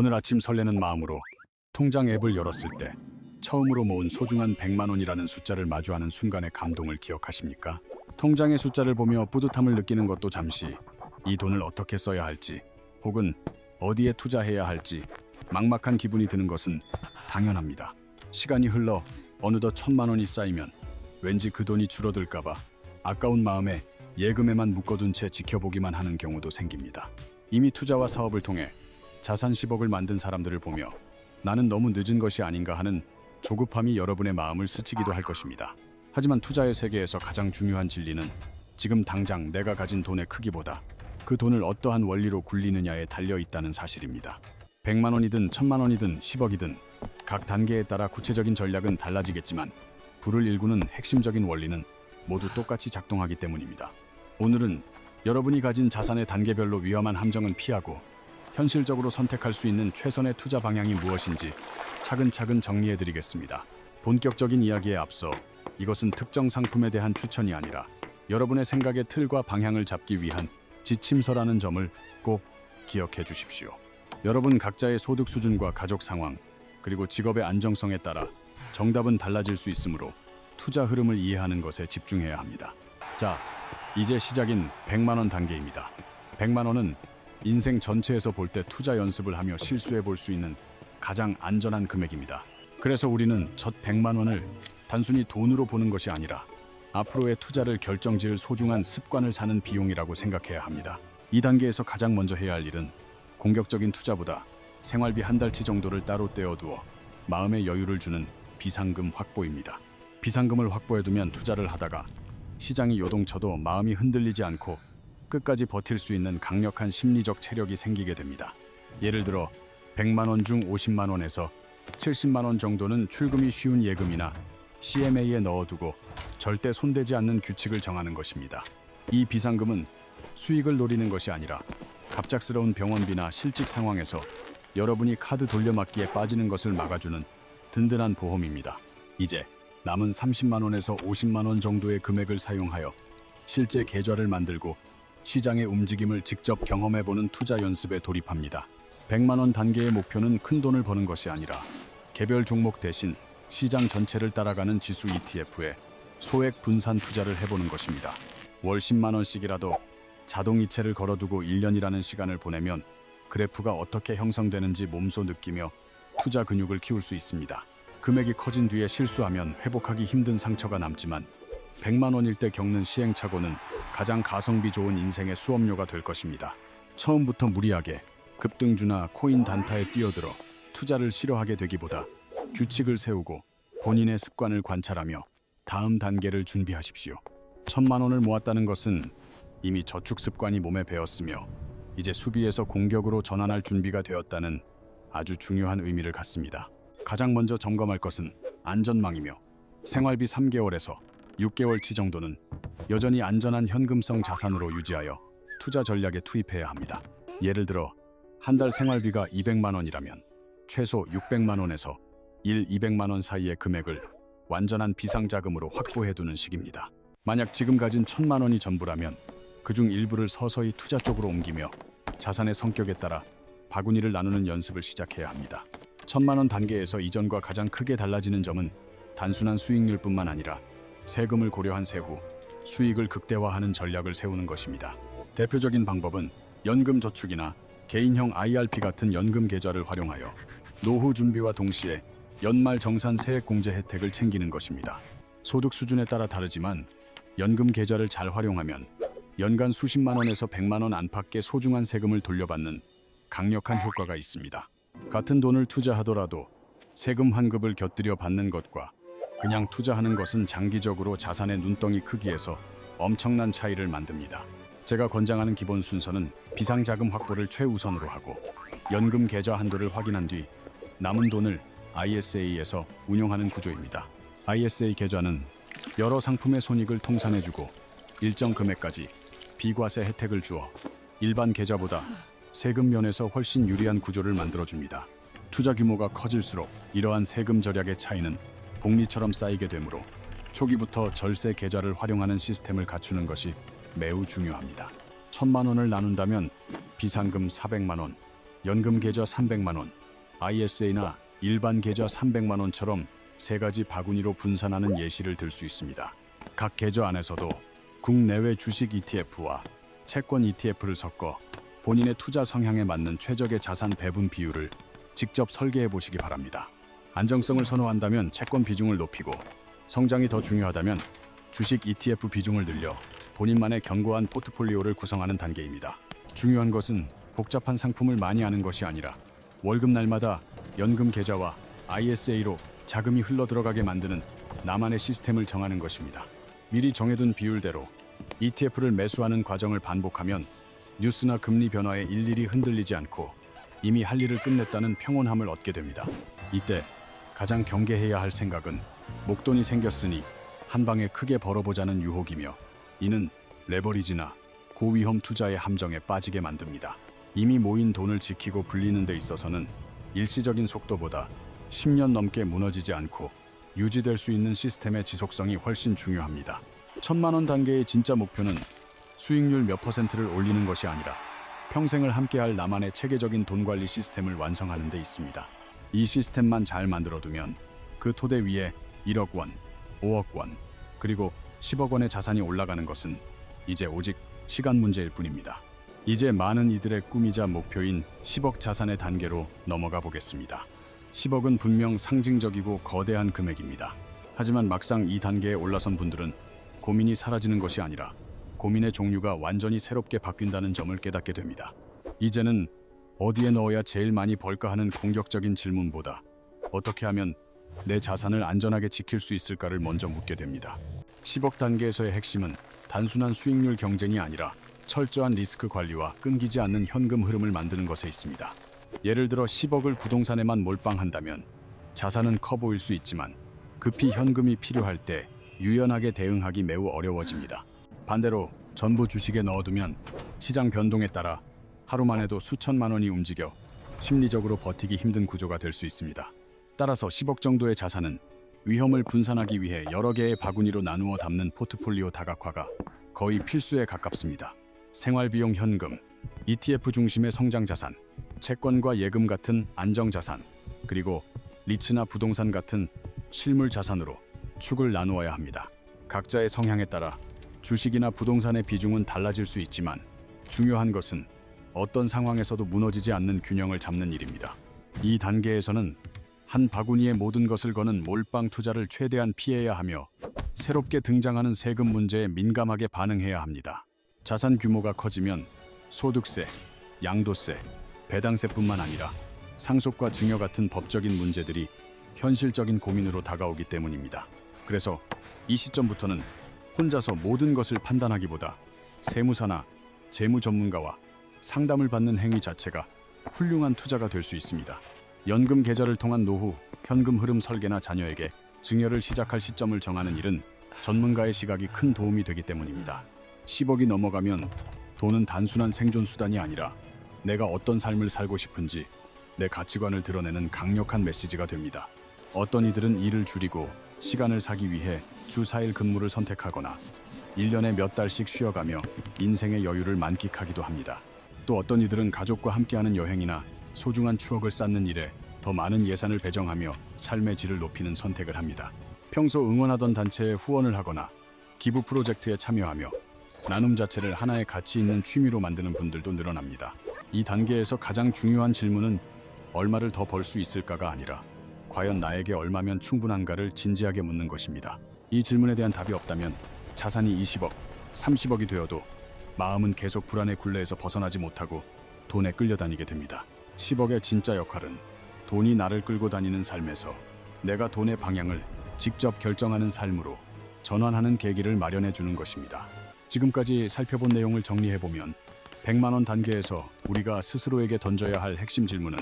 오늘 아침 설레는 마음으로 통장 앱을 열었을 때 처음으로 모은 소중한 100만 원이라는 숫자를 마주하는 순간의 감동을 기억하십니까? 통장의 숫자를 보며 뿌듯함을 느끼는 것도 잠시 이 돈을 어떻게 써야 할지 혹은 어디에 투자해야 할지 막막한 기분이 드는 것은 당연합니다. 시간이 흘러 어느덧 1000만 원이 쌓이면 왠지 그 돈이 줄어들까봐 아까운 마음에 예금에만 묶어둔 채 지켜보기만 하는 경우도 생깁니다. 이미 투자와 사업을 통해 자산 10억을 만든 사람들을 보며 나는 너무 늦은 것이 아닌가 하는 조급함이 여러분의 마음을 스치기도 할 것입니다. 하지만 투자의 세계에서 가장 중요한 진리는 지금 당장 내가 가진 돈의 크기보다 그 돈을 어떠한 원리로 굴리느냐에 달려 있다는 사실입니다. 100만 원이든 1000만 원이든 10억이든 각 단계에 따라 구체적인 전략은 달라지겠지만 불을 일구는 핵심적인 원리는 모두 똑같이 작동하기 때문입니다. 오늘은 여러분이 가진 자산의 단계별로 위험한 함정은 피하고 현실적으로 선택할 수 있는 최선의 투자 방향이 무엇인지 차근차근 정리해드리겠습니다. 본격적인 이야기에 앞서 이것은 특정 상품에 대한 추천이 아니라 여러분의 생각의 틀과 방향을 잡기 위한 지침서라는 점을 꼭 기억해 주십시오. 여러분 각자의 소득 수준과 가족 상황, 그리고 직업의 안정성에 따라 정답은 달라질 수 있으므로 투자 흐름을 이해하는 것에 집중해야 합니다. 자, 이제 시작인 100만 원 단계입니다. 100만 원은 인생 전체에서 볼 때 투자 연습을 하며 실수해 볼 수 있는 가장 안전한 금액입니다. 그래서 우리는 첫 100만 원을 단순히 돈으로 보는 것이 아니라 앞으로의 투자를 결정지을 소중한 습관을 사는 비용이라고 생각해야 합니다. 이 단계에서 가장 먼저 해야 할 일은 공격적인 투자보다 생활비 한 달치 정도를 따로 떼어두어 마음의 여유를 주는 비상금 확보입니다. 비상금을 확보해두면 투자를 하다가 시장이 요동쳐도 마음이 흔들리지 않고 끝까지 버틸 수 있는 강력한 심리적 체력이 생기게 됩니다. 예를 들어 100만 원 중 50만 원에서 70만 원 정도는 출금이 쉬운 예금이나 CMA에 넣어두고 절대 손대지 않는 규칙을 정하는 것입니다. 이 비상금은 수익을 노리는 것이 아니라 갑작스러운 병원비나 실직 상황에서 여러분이 카드 돌려막기에 빠지는 것을 막아주는 든든한 보험입니다. 이제 남은 30만 원에서 50만 원 정도의 금액을 사용하여 실제 계좌를 만들고 시장의 움직임을 직접 경험해보는 투자 연습에 돌입합니다. 100만 원 단계의 목표는 큰 돈을 버는 것이 아니라 개별 종목 대신 시장 전체를 따라가는 지수 ETF에 소액 분산 투자를 해보는 것입니다. 월 10만 원씩이라도 자동이체를 걸어두고 1년이라는 시간을 보내면 그래프가 어떻게 형성되는지 몸소 느끼며 투자 근육을 키울 수 있습니다. 금액이 커진 뒤에 실수하면 회복하기 힘든 상처가 남지만 100만 원일 때 겪는 시행착오는 가장 가성비 좋은 인생의 수업료가 될 것입니다. 처음부터 무리하게 급등주나 코인 단타에 뛰어들어 투자를 싫어하게 되기보다 규칙을 세우고 본인의 습관을 관찰하며 다음 단계를 준비하십시오. 1000만 원을 모았다는 것은 이미 저축 습관이 몸에 배었으며 이제 수비에서 공격으로 전환할 준비가 되었다는 아주 중요한 의미를 갖습니다. 가장 먼저 점검할 것은 안전망이며 생활비 3개월에서 6개월치 정도는 여전히 안전한 현금성 자산으로 유지하여 투자 전략에 투입해야 합니다. 예를 들어 한 달 생활비가 200만 원이라면 최소 600만 원에서 200만 원 사이의 금액을 완전한 비상자금으로 확보해두는 식입니다. 만약 지금 가진 1000만 원이 전부라면 그중 일부를 서서히 투자 쪽으로 옮기며 자산의 성격에 따라 바구니를 나누는 연습을 시작해야 합니다. 1000만 원 단계에서 이전과 가장 크게 달라지는 점은 단순한 수익률뿐만 아니라 세금을 고려한 세후 수익을 극대화하는 전략을 세우는 것입니다. 대표적인 방법은 연금 저축이나 개인형 IRP 같은 연금 계좌를 활용하여 노후 준비와 동시에 연말 정산 세액 공제 혜택을 챙기는 것입니다. 소득 수준에 따라 다르지만 연금 계좌를 잘 활용하면 연간 수십만 원에서 100만 원 안팎의 소중한 세금을 돌려받는 강력한 효과가 있습니다. 같은 돈을 투자하더라도 세금 환급을 곁들여 받는 것과 그냥 투자하는 것은 장기적으로 자산의 눈덩이 크기에서 엄청난 차이를 만듭니다. 제가 권장하는 기본 순서는 비상자금 확보를 최우선으로 하고 연금 계좌 한도를 확인한 뒤 남은 돈을 ISA에서 운용하는 구조입니다. ISA 계좌는 여러 상품의 손익을 통산해주고 일정 금액까지 비과세 혜택을 주어 일반 계좌보다 세금 면에서 훨씬 유리한 구조를 만들어줍니다. 투자 규모가 커질수록 이러한 세금 절약의 차이는 복리처럼 쌓이게 되므로 초기부터 절세 계좌를 활용하는 시스템을 갖추는 것이 매우 중요합니다. 1000만 원을 나눈다면 비상금 400만 원, 연금 계좌 300만 원, ISA나 일반 계좌 300만 원처럼 세 가지 바구니로 분산하는 예시를 들 수 있습니다. 각 계좌 안에서도 국내외 주식 ETF와 채권 ETF를 섞어 본인의 투자 성향에 맞는 최적의 자산 배분 비율을 직접 설계해 보시기 바랍니다. 안정성을 선호한다면 채권 비중을 높이고, 성장이 더 중요하다면 주식 ETF 비중을 늘려 본인만의 견고한 포트폴리오를 구성하는 단계입니다. 중요한 것은 복잡한 상품을 많이 아는 것이 아니라 월급 날마다 연금 계좌와 ISA로 자금이 흘러들어가게 만드는 나만의 시스템을 정하는 것입니다. 미리 정해둔 비율대로 ETF를 매수하는 과정을 반복하면 뉴스나 금리 변화에 일일이 흔들리지 않고 이미 할 일을 끝냈다는 평온함을 얻게 됩니다. 이때 가장 경계해야 할 생각은 목돈이 생겼으니 한 방에 크게 벌어보자는 유혹이며, 이는 레버리지나 고위험 투자의 함정에 빠지게 만듭니다. 이미 모인 돈을 지키고 불리는 데 있어서는 일시적인 속도보다 10년 넘게 무너지지 않고 유지될 수 있는 시스템의 지속성이 훨씬 중요합니다. 1,000만 원 단계의 진짜 목표는 수익률 몇 %를 올리는 것이 아니라 평생을 함께할 나만의 체계적인 돈 관리 시스템을 완성하는 데 있습니다. 이 시스템만 잘 만들어두면 그 토대 위에 1억 원, 5억 원, 그리고 10억 원의 자산이 올라가는 것은 이제 오직 시간 문제일 뿐입니다. 이제 많은 이들의 꿈이자 목표인 10억 자산의 단계로 넘어가 보겠습니다. 10억은 분명 상징적이고 거대한 금액입니다. 하지만 막상 이 단계에 올라선 분들은 고민이 사라지는 것이 아니라 고민의 종류가 완전히 새롭게 바뀐다는 점을 깨닫게 됩니다. 이제는 어디에 넣어야 제일 많이 벌까 하는 공격적인 질문보다 어떻게 하면 내 자산을 안전하게 지킬 수 있을까를 먼저 묻게 됩니다. 10억 단계에서의 핵심은 단순한 수익률 경쟁이 아니라 철저한 리스크 관리와 끊기지 않는 현금 흐름을 만드는 것에 있습니다. 예를 들어 10억을 부동산에만 몰빵한다면 자산은 커 보일 수 있지만 급히 현금이 필요할 때 유연하게 대응하기 매우 어려워집니다. 반대로 전부 주식에 넣어두면 시장 변동에 따라 하루만 해도 수천만 원이 움직여 심리적으로 버티기 힘든 구조가 될 수 있습니다. 따라서 10억 정도의 자산은 위험을 분산하기 위해 여러 개의 바구니로 나누어 담는 포트폴리오 다각화가 거의 필수에 가깝습니다. 생활비용 현금, ETF 중심의 성장자산, 채권과 예금 같은 안정자산, 그리고 리츠나 부동산 같은 실물자산으로 축을 나누어야 합니다. 각자의 성향에 따라 주식이나 부동산의 비중은 달라질 수 있지만 중요한 것은 어떤 상황에서도 무너지지 않는 균형을 잡는 일입니다. 이 단계에서는 한 바구니에 모든 것을 거는 몰빵 투자를 최대한 피해야 하며 새롭게 등장하는 세금 문제에 민감하게 반응해야 합니다. 자산 규모가 커지면 소득세, 양도세, 배당세뿐만 아니라 상속과 증여 같은 법적인 문제들이 현실적인 고민으로 다가오기 때문입니다. 그래서 이 시점부터는 혼자서 모든 것을 판단하기보다 세무사나 재무 전문가와 상담을 받는 행위 자체가 훌륭한 투자가 될 수 있습니다. 연금 계좌를 통한 노후, 현금 흐름 설계나 자녀에게 증여를 시작할 시점을 정하는 일은 전문가의 시각이 큰 도움이 되기 때문입니다. 10억이 넘어가면 돈은 단순한 생존 수단이 아니라 내가 어떤 삶을 살고 싶은지 내 가치관을 드러내는 강력한 메시지가 됩니다. 어떤 이들은 일을 줄이고 시간을 사기 위해 주 4일 근무를 선택하거나 1년에 몇 달씩 쉬어가며 인생의 여유를 만끽하기도 합니다. 또 어떤 이들은 가족과 함께하는 여행이나 소중한 추억을 쌓는 일에 더 많은 예산을 배정하며 삶의 질을 높이는 선택을 합니다. 평소 응원하던 단체에 후원을 하거나 기부 프로젝트에 참여하며 나눔 자체를 하나의 가치 있는 취미로 만드는 분들도 늘어납니다. 이 단계에서 가장 중요한 질문은 얼마를 더 벌 수 있을까가 아니라 과연 나에게 얼마면 충분한가를 진지하게 묻는 것입니다. 이 질문에 대한 답이 없다면 자산이 20억, 30억이 되어도 마음은 계속 불안의 굴레에서 벗어나지 못하고 돈에 끌려다니게 됩니다. 10억의 진짜 역할은 돈이 나를 끌고 다니는 삶에서 내가 돈의 방향을 직접 결정하는 삶으로 전환하는 계기를 마련해 주는 것입니다. 지금까지 살펴본 내용을 정리해보면 100만 원 단계에서 우리가 스스로에게 던져야 할 핵심 질문은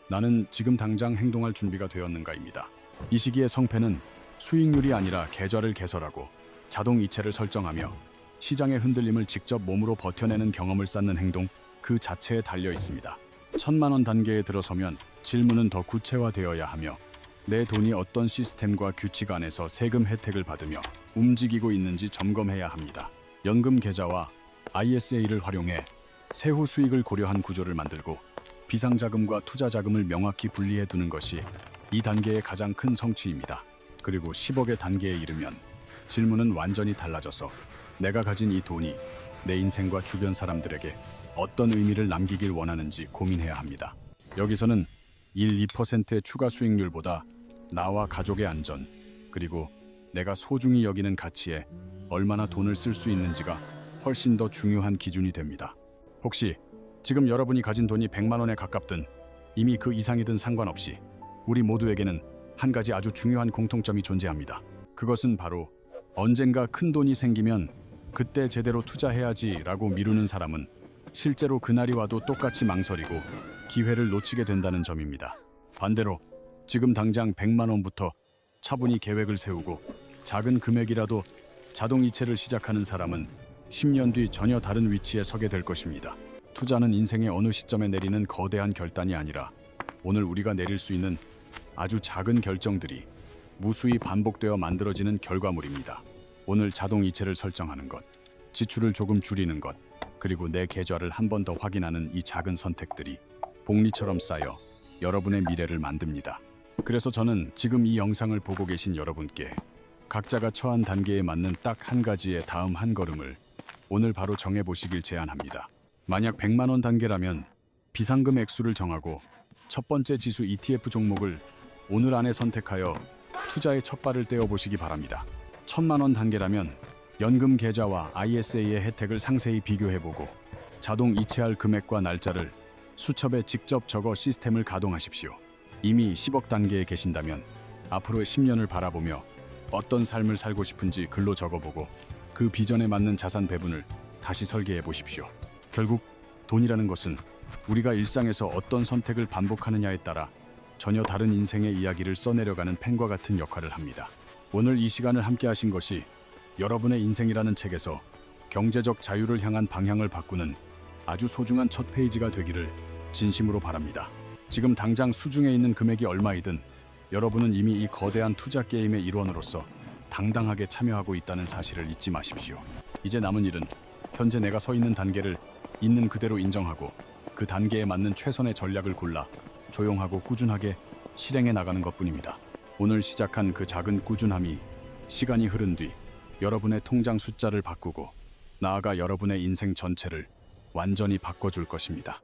나는 지금 당장 행동할 준비가 되었는가입니다. 이 시기의 성패는 수익률이 아니라 계좌를 개설하고 자동 이체를 설정하며 시장의 흔들림을 직접 몸으로 버텨내는 경험을 쌓는 행동 그 자체에 달려 있습니다. 1,000만 원 단계에 들어서면 질문은 더 구체화되어야 하며 내 돈이 어떤 시스템과 규칙 안에서 세금 혜택을 받으며 움직이고 있는지 점검해야 합니다. 연금 계좌와 ISA를 활용해 세후 수익을 고려한 구조를 만들고 비상자금과 투자자금을 명확히 분리해 두는 것이 이 단계의 가장 큰 성취입니다. 그리고 10억의 단계에 이르면 질문은 완전히 달라져서 내가 가진 이 돈이 내 인생과 주변 사람들에게 어떤 의미를 남기길 원하는지 고민해야 합니다. 여기서는 1~2%의 추가 수익률보다 나와 가족의 안전, 그리고 내가 소중히 여기는 가치에 얼마나 돈을 쓸 수 있는지가 훨씬 더 중요한 기준이 됩니다. 혹시 지금 여러분이 가진 돈이 100만 원에 가깝든 이미 그 이상이든 상관없이 우리 모두에게는 한 가지 아주 중요한 공통점이 존재합니다. 그것은 바로 언젠가 큰 돈이 생기면 그때 제대로 투자해야지라고 미루는 사람은 실제로 그날이 와도 똑같이 망설이고 기회를 놓치게 된다는 점입니다. 반대로 지금 당장 100만 원부터 차분히 계획을 세우고 작은 금액이라도 자동이체를 시작하는 사람은 10년 뒤 전혀 다른 위치에 서게 될 것입니다. 투자는 인생의 어느 시점에 내리는 거대한 결단이 아니라 오늘 우리가 내릴 수 있는 아주 작은 결정들이 무수히 반복되어 만들어지는 결과물입니다. 오늘 자동이체를 설정하는 것, 지출을 조금 줄이는 것, 그리고 내 계좌를 한 번 더 확인하는 이 작은 선택들이 복리처럼 쌓여 여러분의 미래를 만듭니다. 그래서 저는 지금 이 영상을 보고 계신 여러분께 각자가 처한 단계에 맞는 딱 한 가지의 다음 한 걸음을 오늘 바로 정해보시길 제안합니다. 만약 100만 원 단계라면 비상금 액수를 정하고 첫 번째 지수 ETF 종목을 오늘 안에 선택하여 투자의 첫 발을 떼어보시기 바랍니다. 1000만 원 단계라면 연금 계좌와 ISA의 혜택을 상세히 비교해보고 자동 이체할 금액과 날짜를 수첩에 직접 적어 시스템을 가동하십시오. 이미 10억 단계에 계신다면 앞으로의 10년을 바라보며 어떤 삶을 살고 싶은지 글로 적어보고 그 비전에 맞는 자산 배분을 다시 설계해 보십시오. 결국 돈이라는 것은 우리가 일상에서 어떤 선택을 반복하느냐에 따라 전혀 다른 인생의 이야기를 써내려가는 펜과 같은 역할을 합니다. 오늘 이 시간을 함께 하신 것이 여러분의 인생이라는 책에서 경제적 자유를 향한 방향을 바꾸는 아주 소중한 첫 페이지가 되기를 진심으로 바랍니다. 지금 당장 수중에 있는 금액이 얼마이든 여러분은 이미 이 거대한 투자 게임의 일원으로서 당당하게 참여하고 있다는 사실을 잊지 마십시오. 이제 남은 일은 현재 내가 서 있는 단계를 있는 그대로 인정하고 그 단계에 맞는 최선의 전략을 골라 조용하고 꾸준하게 실행해 나가는 것뿐입니다. 오늘 시작한 그 작은 꾸준함이 시간이 흐른 뒤 여러분의 통장 숫자를 바꾸고 나아가 여러분의 인생 전체를 완전히 바꿔줄 것입니다.